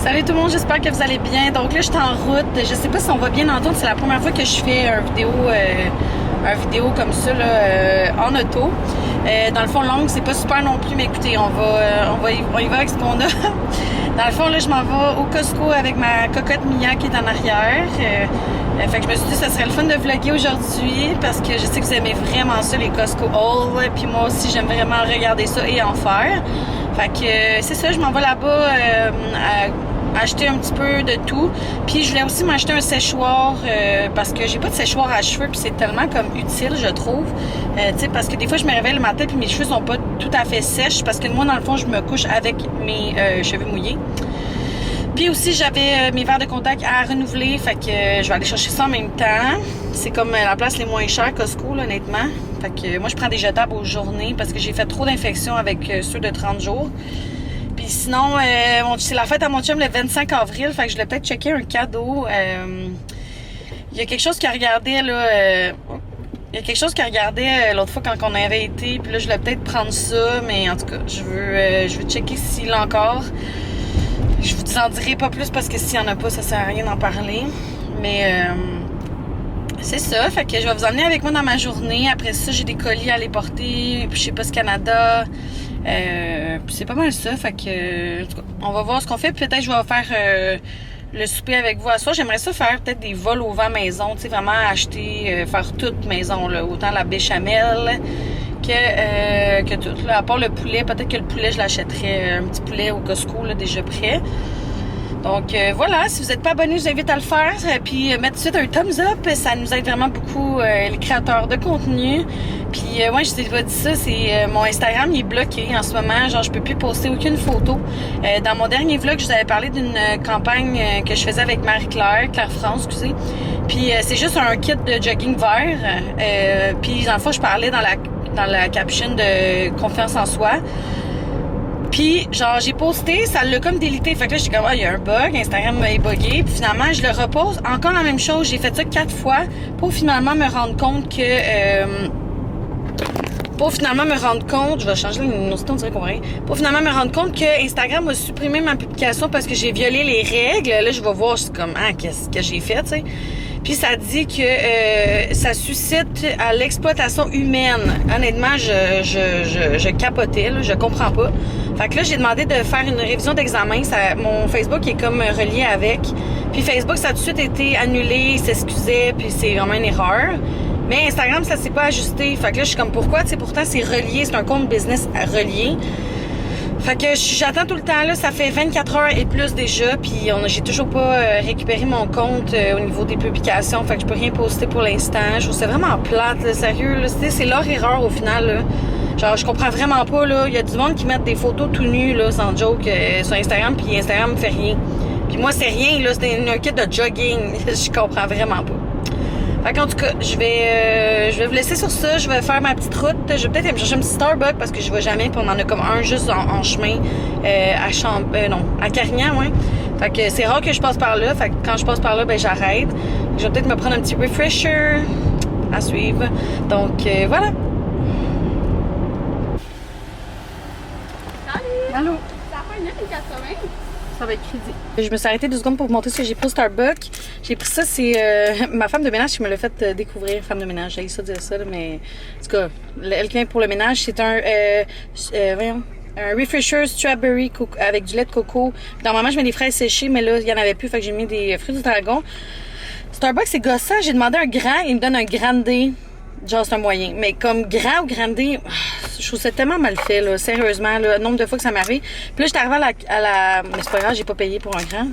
Salut tout le monde, j'espère que vous allez bien. Donc là, je suis en route. Je sais pas si on va bien entendre. C'est la première fois que je fais un vidéo comme ça là, en auto. Dans le fond, longue, c'est pas super non plus, mais écoutez, on y va avec ce qu'on a. Dans le fond, là, je m'en vais au Costco avec ma cocotte Mia qui est en arrière. Fait que je me suis dit que ça serait le fun de vlogger aujourd'hui parce que je sais que vous aimez vraiment ça, les Costco hauls. Puis moi aussi, j'aime vraiment regarder ça et en faire. Fait que c'est ça, je m'en vais là-bas acheter un petit peu de tout. Puis je voulais aussi m'acheter un séchoir parce que j'ai pas de séchoir à cheveux puis c'est tellement comme utile, je trouve. Tu sais, parce que des fois je me réveille le matin puis mes cheveux sont pas tout à fait sèches parce que moi dans le fond je me couche avec mes cheveux mouillés. Puis aussi j'avais mes verres de contact à renouveler, fait que je vais aller chercher ça en même temps. C'est comme la place les moins chères Costco là, honnêtement. Fait que moi je prends des jetables aux journées parce que j'ai fait trop d'infections avec ceux de 30 jours. Puis sinon, c'est la fête à mon chum le 25 avril, fait que je voulais peut-être checker un cadeau. Il y a quelque chose qu'il regardait là. Il y a quelque chose qu'il regardait l'autre fois quand on avait été, puis là je voulais peut-être prendre ça, mais en tout cas, je veux checker s'il l'a encore. Je vous en dirai pas plus parce que s'il y en a pas, ça sert à rien d'en parler. Mais c'est ça, fait que je vais vous emmener avec moi dans ma journée. Après ça, j'ai des colis à aller porter, puis chez Post Canada. Puis c'est pas mal ça, fait que en tout cas, on va voir ce qu'on fait. Peut-être je vais faire le souper avec vous à soir. J'aimerais ça faire peut-être des vols au vent maison, tu sais, vraiment acheter, faire toute maison, là, autant la béchamel que tout. Là, à part le poulet, peut-être que le poulet, je l'achèterais, un petit poulet au Costco, là, déjà prêt. Donc voilà, si vous n'êtes pas abonné, je vous invite à le faire. Puis mettre tout de suite un thumbs up, ça nous aide vraiment beaucoup les créateurs de contenu. Puis ouais, je t'ai pas dit ça, c'est mon Instagram il est bloqué en ce moment. Genre je peux plus poster aucune photo. Dans mon dernier vlog, je vous avais parlé d'une campagne que je faisais avec Marie-Claire, Claire France, excusez. Puis c'est juste un kit de jogging vert. Puis dans le fond, je parlais dans la caption de confiance en soi. Puis, genre, j'ai posté, ça l'a comme délité. Fait que là, j'étais comme, il y a un bug, Instagram est buggé. Puis finalement, je le repose. Encore la même chose, j'ai fait ça 4 fois pour finalement me rendre compte que... je vais changer la luminosité, on dirait qu'on va rien. Pour finalement me rendre compte que Instagram a supprimé ma publication parce que j'ai violé les règles. Là, je vais voir, c'est comme, qu'est-ce que j'ai fait, tu sais. Puis ça dit que ça suscite à l'exploitation humaine. Honnêtement, je capotais, là, je comprends pas. Fait que là, j'ai demandé de faire une révision d'examen. Mon Facebook est comme relié avec. Puis Facebook, ça a tout de suite été annulé, il s'excusait, puis c'est vraiment une erreur. Mais Instagram, ça s'est pas ajusté. Fait que là, je suis comme, pourquoi? Tu sais, pourtant, c'est relié, c'est un compte business relié. Fait que j'attends tout le temps, là, ça fait 24 heures et plus déjà, puis j'ai toujours pas récupéré mon compte au niveau des publications, fait que je peux rien poster pour l'instant. Je trouve ça vraiment plate, là, sérieux, là, c'est leur erreur au final, là. Genre, je comprends vraiment pas, là, il y a du monde qui met des photos tout nus, là, sans joke, sur Instagram, puis Instagram fait rien. Puis moi, c'est rien, là, c'est un kit de jogging, je comprends vraiment pas. Fait qu'en tout cas, je vais vous laisser sur ça. Je vais faire ma petite route. Je vais peut-être aller me chercher un petit Starbucks parce que je vais jamais. Puis on en a comme un juste en chemin à Carignan, ouais. Fait que c'est rare que je passe par là. Fait que quand je passe par là, ben j'arrête. Je vais peut-être me prendre un petit refresher à suivre. Donc voilà. Salut! Allô? Ça a fait 9,80. Ça va être crédit. Je me suis arrêtée 2 secondes pour vous montrer ce que j'ai pris au Starbucks. J'ai pris ça, c'est ma femme de ménage qui me l'a fait découvrir. Femme de ménage, j'ai ça dire ça, là, mais en tout cas, elle qui vient pour le ménage, c'est un refresher strawberry avec du lait de coco. Normalement, je mets des fraises séchées, mais là, il n'y en avait plus, fait que j'ai mis des fruits du dragon. Starbucks, c'est gossant. J'ai demandé un grand, il me donne un grande. Genre, c'est un moyen. Mais comme grand ou grandé, je trouve ça tellement mal fait, là. Sérieusement, là. Le nombre de fois que ça m'arrive. Puis là, j'étais arrivée à la... Mais c'est pas grave, j'ai pas payé pour un grand.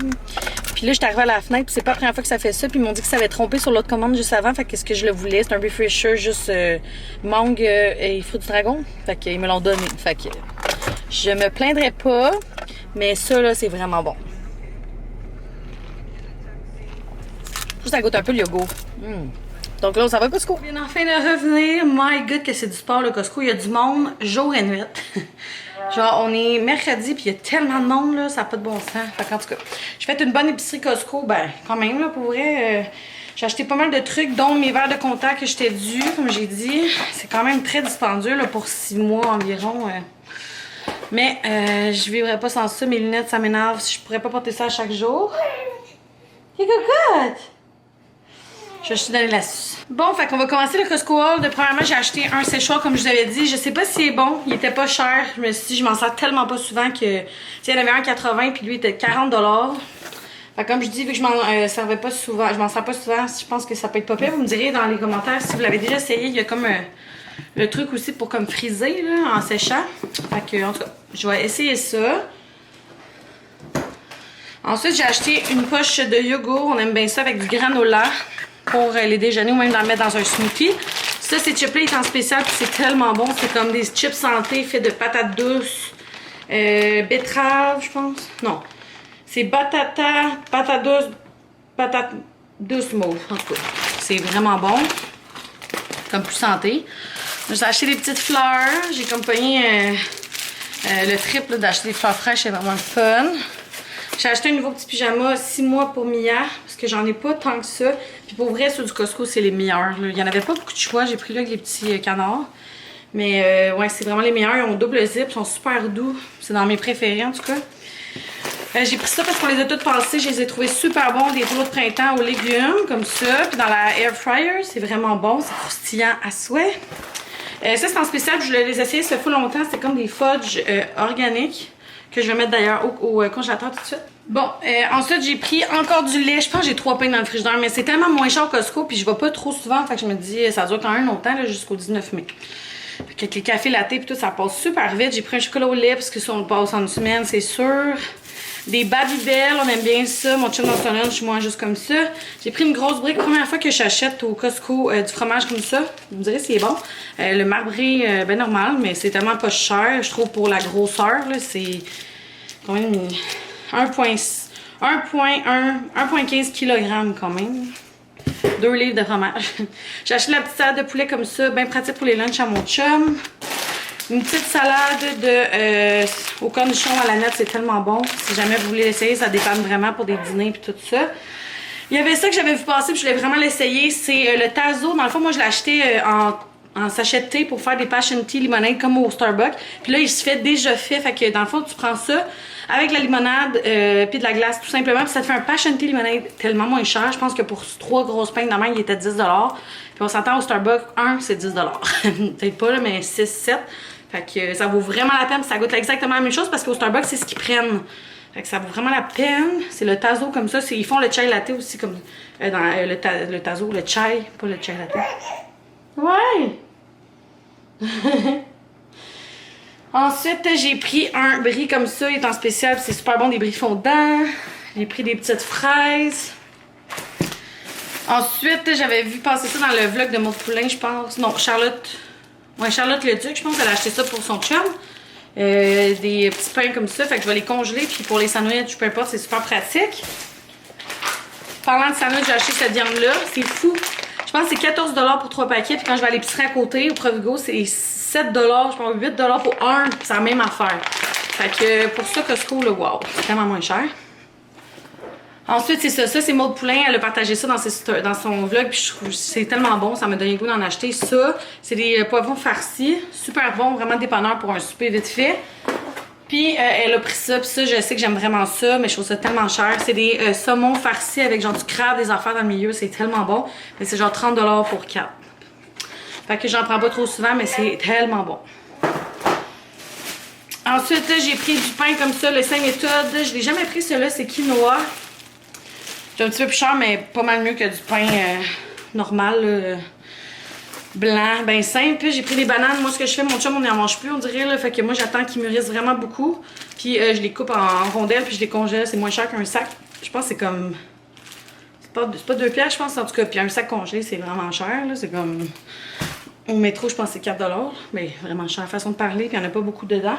Puis là, j'étais arrivée à la fenêtre, puis c'est pas la première fois que ça fait ça. Puis ils m'ont dit que ça avait trompé sur l'autre commande juste avant. Fait que ce que je le voulais, c'est un refresher juste mangue et fruits du dragon. Fait qu'ils me l'ont donné. Fait que je me plaindrais pas. Mais ça, là, c'est vraiment bon. Juste, ça goûte un peu le yogourt. Donc là, ça va Costco. On vient enfin de revenir. My God, que c'est du sport, le Costco. Il y a du monde jour et nuit. Genre, on est mercredi, puis il y a tellement de monde, là, ça n'a pas de bon sens. Fait qu'en tout cas, je fais une bonne épicerie Costco. Ben, quand même, là, pour vrai, j'ai acheté pas mal de trucs, dont mes verres de contact que j'étais due, comme j'ai dit. C'est quand même très dispendieux, là, pour 6 mois environ. Mais je vivrais pas sans ça. Mes lunettes, ça m'énerve. Je pourrais pas porter ça à chaque jour. T'es cocotte! Je suis dans l'astuce. Bon, fait qu'on va commencer le Costco haul. Premièrement, j'ai acheté un séchoir comme je vous avais dit. Je sais pas s'il est bon. Il était pas cher. Je me suis dit, je m'en sers tellement pas souvent que... il y en avait un 80 puis lui il était 40 $. Fait comme je dis, vu que je m'en servais pas souvent, je m'en sers pas souvent, je pense que ça peut être pas pire. Vous me direz dans les commentaires si vous l'avez déjà essayé. Il y a comme le truc aussi pour comme friser là, en séchant. Fait que, en tout cas, je vais essayer ça. Ensuite, j'ai acheté une poche de yogourt. On aime bien ça avec du granola pour les déjeuners ou même d'en mettre dans un smoothie. Ça, ces chips-là, ils sont en spécial puis c'est tellement bon. C'est comme des chips santé faits de patates douces, betterave, je pense. Non. C'est patate douce mauve. En tout cas, c'est vraiment bon. Comme plus santé. J'ai acheté des petites fleurs. J'ai comme pogné le triple d'acheter des fleurs fraîches. C'est vraiment le fun. J'ai acheté un nouveau petit pyjama 6 mois pour Mia. Parce que j'en ai pas tant que ça. Puis pour vrai, ceux du Costco, c'est les meilleurs. Là. Il n'y en avait pas beaucoup de choix. J'ai pris là avec les petits canards. Mais ouais, c'est vraiment les meilleurs. Ils ont double zip. Ils sont super doux. C'est dans mes préférés en tout cas. J'ai pris ça parce qu'on les a toutes passées. Je les ai trouvés super bons. Des rouleaux de printemps aux légumes, comme ça. Puis dans la air fryer, c'est vraiment bon. C'est croustillant à souhait. Ça, c'est en spécial. Je voulais les essayer ça fait longtemps. C'est comme des fudge organiques. Que je vais mettre d'ailleurs au congélateur tout de suite. Bon, ensuite, j'ai pris encore du lait. Je pense que j'ai 3 pains dans le frigidaire. Mais c'est tellement moins cher au Costco. Puis je vais pas trop souvent. Fait que je me dis, ça dure quand même longtemps, jusqu'au 19 mai. Fait qu'avec les cafés latte et tout, ça passe super vite. J'ai pris un chocolat au lait parce que ça, on le passe en une semaine, c'est sûr. Des Babybel, on aime bien ça. Mon chum dans son lunch, moi, juste comme ça. J'ai pris une grosse brique. Première fois que j'achète au Costco du fromage comme ça. Vous me direz s'il est bon. Le marbré, ben normal, mais c'est tellement pas cher. Je trouve pour la grosseur, c'est quand même 1,15 kg quand même. 2 livres de fromage. J'ai acheté la petite salade de poulet comme ça, bien pratique pour les lunchs à mon chum. Une petite salade au cornichon à la nette, c'est tellement bon. Si jamais vous voulez l'essayer, ça dépanne vraiment pour des dîners et tout ça. Il y avait ça que j'avais vu passer puis je voulais vraiment l'essayer. C'est le Tazo. Dans le fond, moi, je l'ai acheté en sachet de thé pour faire des passion tea limonade comme au Starbucks. Puis là, il se fait déjà fait. Fait que dans le fond, tu prends ça avec la limonade puis de la glace tout simplement. Puis ça te fait un passion tea limonade tellement moins cher. Je pense que pour 3 grosses pintes, normalement, il était 10 $. Puis on s'entend au Starbucks, c'est 10 $. Peut-être pas, là, mais 6, 7. Fait que ça vaut vraiment la peine. Ça goûte exactement la même chose parce qu'au Starbucks, c'est ce qu'ils prennent. Fait que ça vaut vraiment la peine. C'est le Tazo comme ça. Ils font le chai latte aussi comme dans le Tazo, le chai, pas le chai latte. Ouais! Ensuite, j'ai pris un brie comme ça. Il est en spécial. C'est super bon, des bris fondants. J'ai pris des petites fraises. Ensuite, j'avais vu passer ça dans le vlog de Maud Poulain, je pense. Non, Charlotte. Ouais, Charlotte Leduc, je pense qu'elle a acheté ça pour son chum. Des petits pains comme ça. Fait que je vais les congeler. Puis pour les sandwichs, peu importe, c'est super pratique. Parlant de sandwich, j'ai acheté cette viande-là. C'est fou. Je pense que c'est 14 $ pour 3 paquets. Puis quand je vais à l'épicerie à côté, au Provigo, c'est 7 $. Je pense 8 $ pour un. Puis c'est la même affaire. Fait que pour ça, Costco, le wow, c'est tellement moins cher. Ensuite, c'est ça. Ça, c'est Maud Poulain. Elle a partagé ça dans son vlog. Puis je trouve c'est tellement bon. Ça m'a donné le goût d'en acheter. Ça, c'est des poivrons farcis. Super bon. Vraiment dépanneur pour un souper vite fait. Puis elle a pris ça. Puis ça, je sais que j'aime vraiment ça. Mais je trouve ça tellement cher. C'est des saumons farcis avec genre du crabe, des affaires dans le milieu. C'est tellement bon. Mais c'est genre 30 $ pour 4. Fait que j'en prends pas trop souvent. Mais c'est tellement bon. Ensuite, j'ai pris du pain comme ça. Le 5 méthodes. Je l'ai jamais pris celui-là. C'est quinoa. C'est un petit peu plus cher, mais pas mal mieux que du pain normal, blanc, bien simple. Puis j'ai pris des bananes. Moi, ce que je fais, mon chum, on n'en mange plus, on dirait. Là, fait que moi, j'attends qu'ils mûrissent vraiment beaucoup. Puis je les coupe en rondelles, puis je les congèle. C'est moins cher qu'un sac. Je pense que c'est comme... C'est pas 2 piastres, je pense, en tout cas. Puis un sac congelé, c'est vraiment cher. C'est comme... Au métro, je pense que c'est 4 $. Mais vraiment cher, façon de parler. Puis il n'y en a pas beaucoup dedans.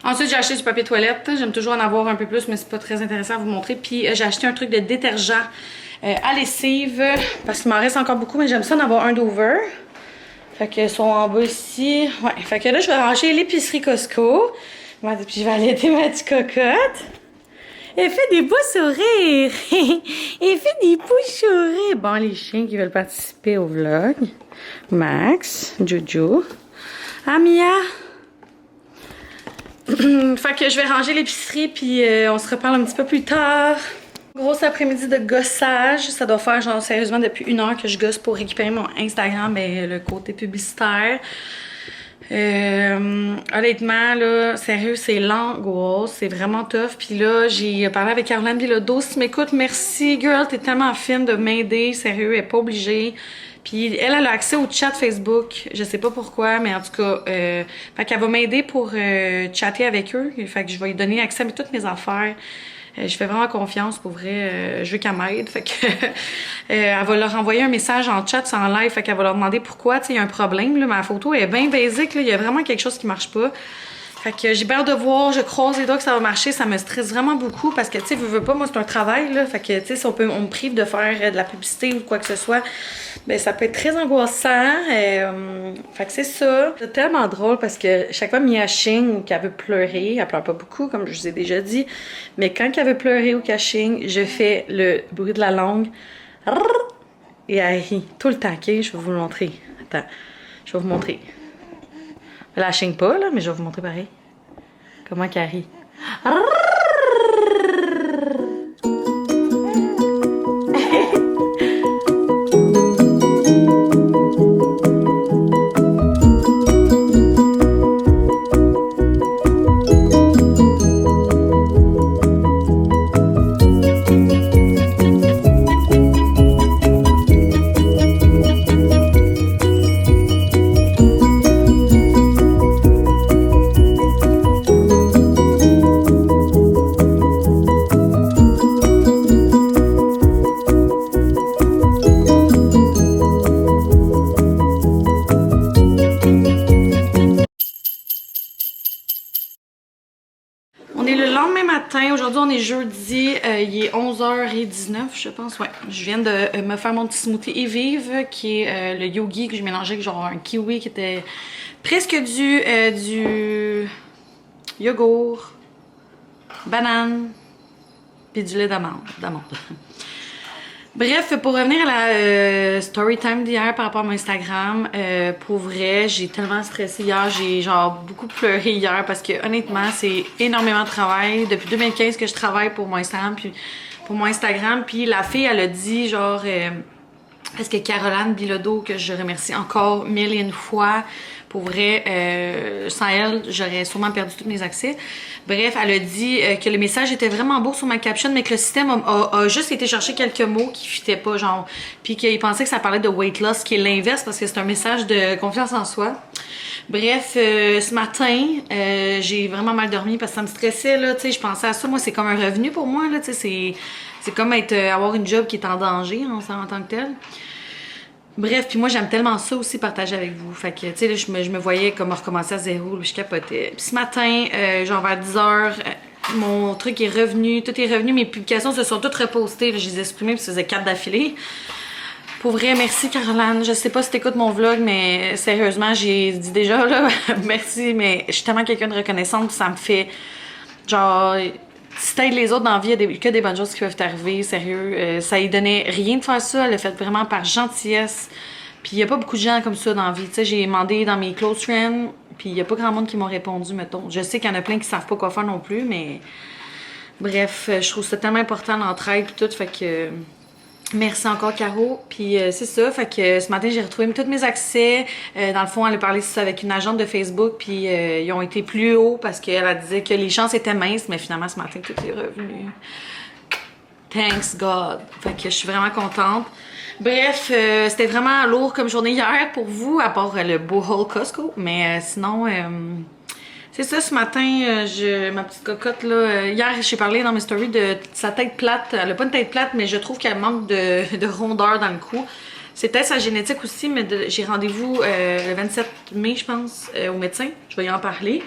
Ensuite, j'ai acheté du papier toilette. J'aime toujours en avoir un peu plus, mais c'est pas très intéressant à vous montrer. Puis j'ai acheté un truc de détergent à lessive, parce qu'il m'en reste encore beaucoup, mais j'aime ça en avoir un d'over. Fait qu'ils sont en bas ici. Ouais, fait que là, je vais ranger l'épicerie Costco. Puis je vais allaiter ma petite cocotte. Elle fait des beaux sourires. Elle fait des beaux sourires. Bon, les chiens qui veulent participer au vlog. Max, Jojo. Amia. Fait que je vais ranger l'épicerie puis on se reparle un petit peu plus tard. Grosse après-midi de gossage. Ça doit faire genre sérieusement depuis 1 heure que je gosse pour récupérer mon Instagram, ben, le côté publicitaire. Honnêtement, là, sérieux, c'est l'angoisse, c'est vraiment tough. Puis là, j'ai parlé avec Caroline Bilodeau. Si tu m'écoutes, merci, girl, t'es tellement fine de m'aider, sérieux, elle est pas obligée. Puis elle a accès au chat Facebook, je sais pas pourquoi, mais en tout cas, fait qu'elle va m'aider pour chatter avec eux. Fait que je vais lui donner accès à toutes mes affaires. Je fais vraiment confiance, pour vrai. Je veux qu'elle m'aide. Fait que elle va leur envoyer un message en chat, c'est en live. Fait qu'elle va leur demander pourquoi, tu sais, il y a un problème. Là, ma photo est bien basique. Là, il y a vraiment quelque chose qui marche pas. Fait que j'ai peur de voir, je croise les doigts que ça va marcher, ça me stresse vraiment beaucoup parce que, tu sais, veux pas, moi, c'est un travail, là. Fait que, tu sais, si on me prive de faire de la publicité ou quoi que ce soit, ben ça peut être très angoissant. Fait que c'est ça. C'est tellement drôle parce que chaque fois, Mia Ching ou qu'elle veut pleurer, elle pleure pas beaucoup, comme je vous ai déjà dit, mais quand elle veut pleurer ou qu'elle chigne, je fais le bruit de la langue et elle rit tout le temps, ok? Je vais vous le montrer. Attends, je vais vous montrer. Elle la chigne pas, là, mais je vais vous montrer pareil. Comment qu'elle rit. Aujourd'hui, on est jeudi, il est 11h19, je pense. Ouais, je viens de me faire mon petit smoothie et vive, qui est le yogi que j'ai mélangé avec genre un kiwi qui était presque du yogourt, banane, puis du lait d'amande. Bref, pour revenir à la story time d'hier par rapport à mon Instagram, pour vrai, j'ai tellement stressé hier, j'ai genre beaucoup pleuré hier parce que honnêtement, c'est énormément de travail. Depuis 2015 que je travaille pour mon Instagram, puis la fille, elle a dit genre, parce que Caroline Bilodeau, que je remercie encore 1000 fois, pour vrai, sans elle, j'aurais sûrement perdu tous mes accès. Bref, elle a dit que le message était vraiment beau sur ma caption, mais que le système a juste été chercher quelques mots qui fitaient pas, genre, puis qu'il pensait que ça parlait de weight loss, qui est l'inverse, parce que c'est un message de confiance en soi. Bref, ce matin, j'ai vraiment mal dormi parce que ça me stressait, là, tu sais, je pensais à ça. Moi, c'est comme un revenu pour moi, là, tu sais, c'est comme avoir une job qui est en danger, en tant que tel. Bref, puis moi, j'aime tellement ça aussi partager avec vous. Fait que, tu sais, là, je me voyais comme recommencer à zéro, là, je capotais. Puis ce matin, genre vers 10h, mon truc est revenu, tout est revenu, mes publications se sont toutes repostées, là, je les ai supprimées, puis ça faisait 4 d'affilée. Pour vrai, merci Caroline. Je sais pas si t'écoutes mon vlog, mais sérieusement, j'ai dit déjà, là, merci, mais je suis tellement quelqu'un de reconnaissante, ça me fait, genre... Si t'aides les autres dans la vie, il y a que des bonnes choses qui peuvent t'arriver, sérieux. Ça lui donnait rien de faire ça, elle l'a fait vraiment par gentillesse. Puis il y a pas beaucoup de gens comme ça dans la vie. Tu sais, j'ai demandé dans mes close friends, puis il y a pas grand monde qui m'ont répondu, mettons. Je sais qu'il y en a plein qui savent pas quoi faire non plus, mais... Bref, je trouve ça tellement important l'entraide pis tout, fait que... Merci encore Caro, puis c'est ça, fait que ce matin j'ai retrouvé tous mes accès, dans le fond elle a parlé ça avec une agente de Facebook, puis ils ont été plus hauts parce qu'elle disait que les chances étaient minces, mais finalement ce matin tout est revenu. Thanks God, fait que je suis vraiment contente. Bref, c'était vraiment lourd comme journée hier pour vous, à part le beau haul Costco, mais sinon... C'est ça, ce matin, ma petite cocotte, là, hier, j'ai parlé dans mes stories de sa tête plate. Elle a pas une tête plate, mais je trouve qu'elle manque de rondeur dans le cou. C'est peut-être sa génétique aussi, mais j'ai rendez-vous le 27 mai, je pense, au médecin. Je vais y en parler.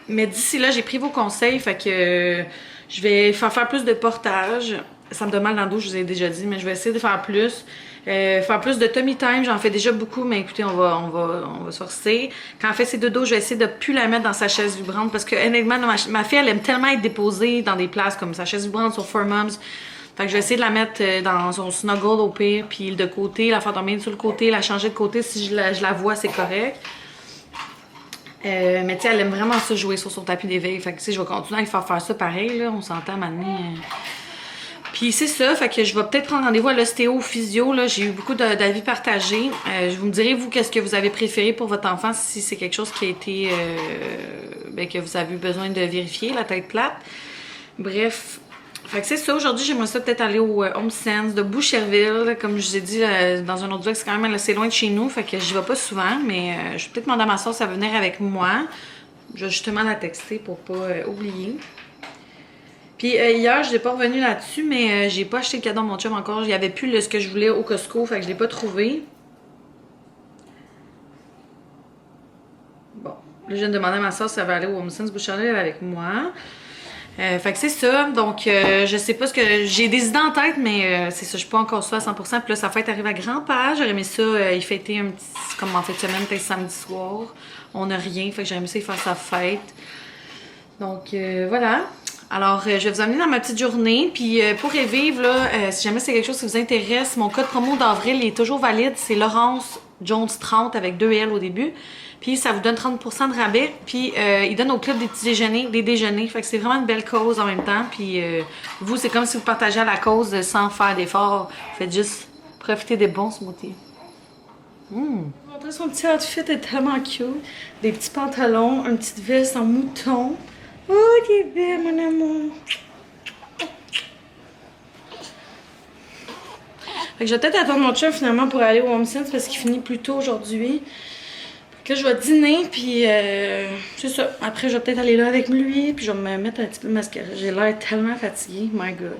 Mais d'ici là, j'ai pris vos conseils, fait que je vais faire plus de portage. Ça me donne mal dans le dos, je vous ai déjà dit, mais je vais essayer de faire plus. Faire plus de tummy time, j'en fais déjà beaucoup, mais écoutez, on va se forcer. Quand elle fait ses dodos, je vais essayer de plus la mettre dans sa chaise vibrante parce que honnêtement, ma fille, elle aime tellement être déposée dans des places comme sa chaise vibrante sur 4Moms. Fait que je vais essayer de la mettre dans son snuggle au pire, puis de côté, la faire dormir sur le côté, la changer de côté si je la vois, c'est correct. Mais tu sais, elle aime vraiment ça jouer sur son tapis d'éveil. Fait que tu sais, je vais continuer à lui faire ça pareil, là. On s'entend maintenant. Puis c'est ça, fait que je vais peut-être prendre rendez-vous à l'ostéo ou physio. Là, j'ai eu beaucoup d'avis partagés. Vous me direz, vous, qu'est-ce que vous avez préféré pour votre enfant, si c'est quelque chose qui a été... ben, que vous avez eu besoin de vérifier, la tête plate. Bref, fait que c'est ça. Aujourd'hui, j'aimerais ça peut-être aller au Home Sense de Boucherville. Comme je vous ai dit dans un autre vlog, c'est quand même assez loin de chez nous, fait que j'y vais pas souvent, mais je vais peut-être demander à ma soeur si elle veut venir avec moi. Je vais justement la texter pour pas oublier. Puis hier, je n'ai pas revenu là-dessus, mais j'ai pas acheté le cadeau à mon chum encore. Il n'y avait plus ce que je voulais au Costco, fait que je l'ai pas trouvé. Bon, là, je viens de demander à ma soeur si elle va aller au Home Sense Boucherville avec moi. Fait que c'est ça, donc je sais pas ce que... J'ai des idées en tête, mais c'est ça, je suis pas encore sûre à 100%. Puis là, sa fête arrive à grand-père. J'aurais aimé ça, il fêtait un petit... comme en fin de semaine, peut-être samedi soir. On n'a rien, fait que j'aurais aimé ça, il faire sa fête. Donc voilà. Alors, je vais vous amener dans ma petite journée. Puis pour y vivre, là, si jamais c'est quelque chose qui vous intéresse, mon code promo d'avril est toujours valide. C'est Laurence Jones 30 avec 2 L au début. Puis ça vous donne 30% de rabais. Puis il donne au club des petits déjeuners, des déjeuners. Fait que c'est vraiment une belle cause en même temps. Puis vous, c'est comme si vous partagez la cause sans faire d'efforts. Faites juste profiter des bons smoothies. Son petit outfit est tellement cute. Des petits pantalons, une petite veste en mouton. Oh, t'es belle, mon amour. Fait que je vais peut-être attendre mon chum finalement pour aller au Home Sense parce qu'il finit plus tôt aujourd'hui. Fait que là, je vais dîner, puis c'est ça. Après, je vais peut-être aller là avec lui, puis je vais me mettre un petit peu de mascara. J'ai l'air tellement fatiguée. My God.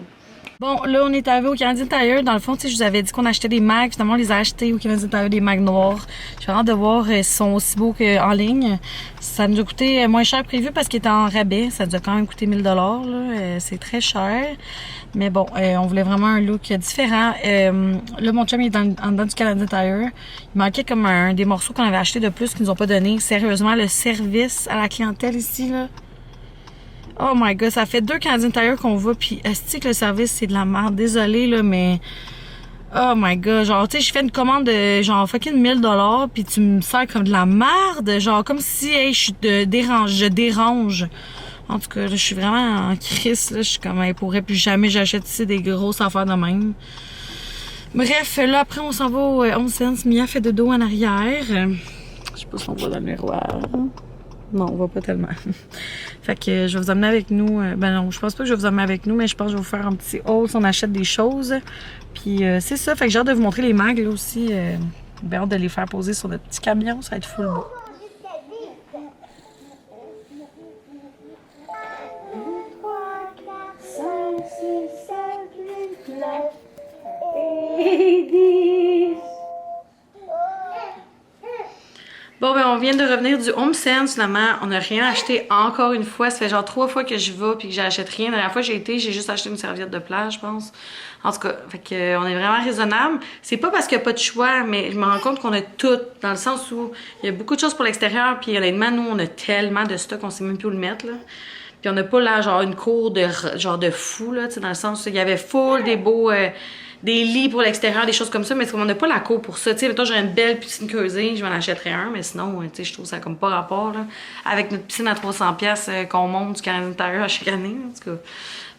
Bon, là, on est arrivé au Canadian Tire. Dans le fond, tu sais, je vous avais dit qu'on achetait des mags. Finalement, on les a achetés au Canadian Tire, des mags noirs. J'ai hâte de voir s'ils sont aussi beaux qu'en ligne. Ça nous a coûté moins cher que prévu parce qu'il était en rabais. Ça nous a quand même coûté 1000 $. Là. C'est très cher. Mais bon, on voulait vraiment un look différent. Là, mon chum il est en dedans du Canadian Tire. Il manquait comme des morceaux qu'on avait achetés de plus qu'ils nous ont pas donné. Sérieusement, le service à la clientèle ici, là. Oh my God, ça fait 2 Canadian Tire qu'on va, puis est-ce que le service, c'est de la merde? Désolée, là, mais... Oh my God, genre, tu sais, je fais une commande de, genre, fucking 1000 $, puis tu me sers comme de la merde, genre, comme si, hey, je dérange. En tout cas, là, je suis vraiment en crise, là, je suis comme, hey, pourrait plus jamais j'achète ici des grosses affaires de même. Bref, là, après, on s'en va au Home Sense. Mia fait de dos en arrière. Je sais pas si on voit dans le miroir. Non, on voit pas tellement. Fait que je vais vous emmener avec nous. Ben non, je pense pas que je vais vous emmener avec nous, mais je pense que je vais vous faire un petit haul si on achète des choses. Puis c'est ça. Fait que j'ai hâte de vous montrer les mags là aussi. J'ai hâte de les faire poser sur notre petit camion. Ça va être full beau. Bon, ben, on vient de revenir du Home Sense, finalement. On n'a rien acheté encore une fois. Ça fait genre 3 fois que je vais puis que j'achète rien. La dernière fois que j'ai été, j'ai juste acheté une serviette de plage, je pense. En tout cas, fait que, on est vraiment raisonnable. C'est pas parce qu'il n'y a pas de choix, mais je me rends compte qu'on a tout, dans le sens où il y a beaucoup de choses pour l'extérieur. Puis honnêtement, nous, on a tellement de stock, on sait même plus où le mettre, là. Puis on n'a pas là, genre, une cour de fou, là, tu sais, dans le sens où il y avait full des beaux... des lits pour l'extérieur, des choses comme ça, mais on n'a pas la cour pour ça. Tu sais, mettons, j'ai une belle piscine creusée, je m'en achèterais un, mais sinon, tu sais, je trouve ça comme pas rapport, là, avec notre piscine à 300$ qu'on monte du Canadian Tire à chaque année, en tout cas.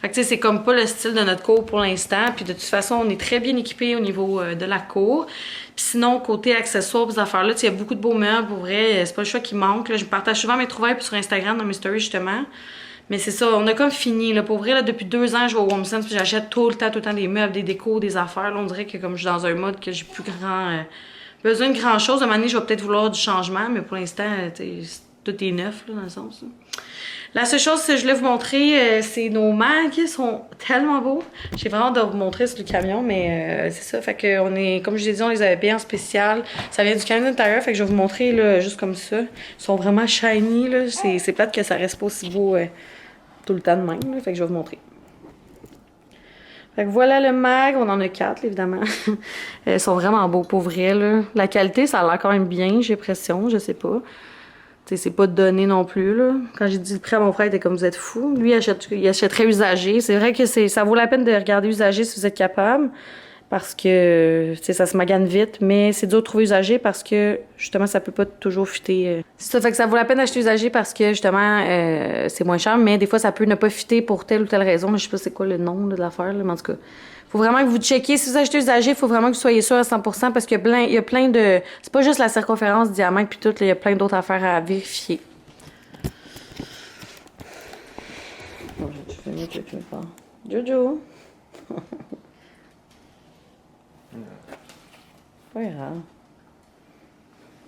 Fait que, tu sais, c'est comme pas le style de notre cour pour l'instant, puis de toute façon, on est très bien équipés au niveau de la cour. Puis sinon, côté accessoires, ces affaires-là, tu sais, il y a beaucoup de beaux meubles, pour vrai, c'est pas le choix qui manque, là. Je partage souvent mes trouvailles sur Instagram, dans mes stories, justement. Mais c'est ça, on a comme fini, là. Pour vrai, là, depuis 2 ans, je vais au Home Sense, puis j'achète tout le temps des meubles, des décos, des affaires. Là, on dirait que comme je suis dans un mode que j'ai plus besoin de grand chose. À un moment donné, je vais peut-être vouloir du changement, mais pour l'instant, tout est neuf, là, dans le sens. Là. La seule chose que je voulais vous montrer, c'est nos mags. Ils sont tellement beaux. J'ai vraiment hâte de vous montrer sur le camion, mais c'est ça. Fait que on est, comme je l'ai dit, on les avait payés en spécial. Ça vient du Canadian Tire, fait que je vais vous montrer là, juste comme ça. Ils sont vraiment shiny, là. C'est plate que ça reste pas aussi beau tout le temps de même, là. Fait que je vais vous montrer. Fait que voilà le mag. On en a 4, évidemment. Ils sont vraiment beaux, pour vrai, là. La qualité, ça a l'air quand même bien, j'ai l'impression. Je sais pas. C'est pas donné non plus, là. Quand j'ai dit le prix à mon frère, il était comme, vous êtes fou. Lui, il achèterait usagé. C'est vrai que ça vaut la peine de regarder usagé si vous êtes capable. parce que ça se magane vite, mais c'est dur de trouver usagé parce que justement ça peut pas toujours fitter. C'est ça, fait que ça vaut la peine d'acheter usagé parce que justement c'est moins cher, mais des fois ça peut ne pas fitter pour telle ou telle raison. Je sais pas c'est quoi le nom de l'affaire, mais en tout cas. Faut vraiment que vous checkiez. Si vous achetez usagé, il faut vraiment que vous soyez sûr à 100% parce qu'il y a plein de. C'est pas juste la circonférence, diamètre puis tout, il y a plein d'autres affaires à vérifier. Bon, je fais mieux que je vais faire. Jojo! Pas grave.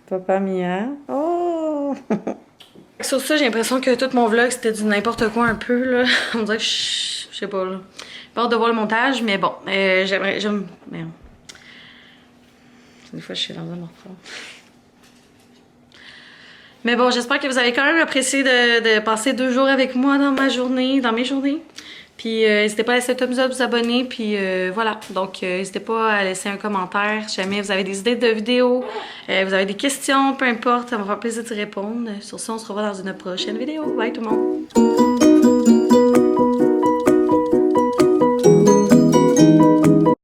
Papa Mia. Oh! Sur ça, j'ai l'impression que tout mon vlog c'était du n'importe quoi un peu, là. On dirait que je sais pas, là. J'ai hâte de voir le montage, mais bon, j'aime. Merde. Des fois, je suis dans un morceau. Mais bon, j'espère que vous avez quand même apprécié de passer 2 jours avec moi dans mes journées. Puis n'hésitez pas à laisser un thumbs up, vous abonner, puis voilà. Donc n'hésitez pas à laisser un commentaire si jamais vous avez des idées de vidéos, vous avez des questions, peu importe, ça va me faire plaisir de répondre. Sur ça, on se revoit dans une prochaine vidéo. Bye tout le monde!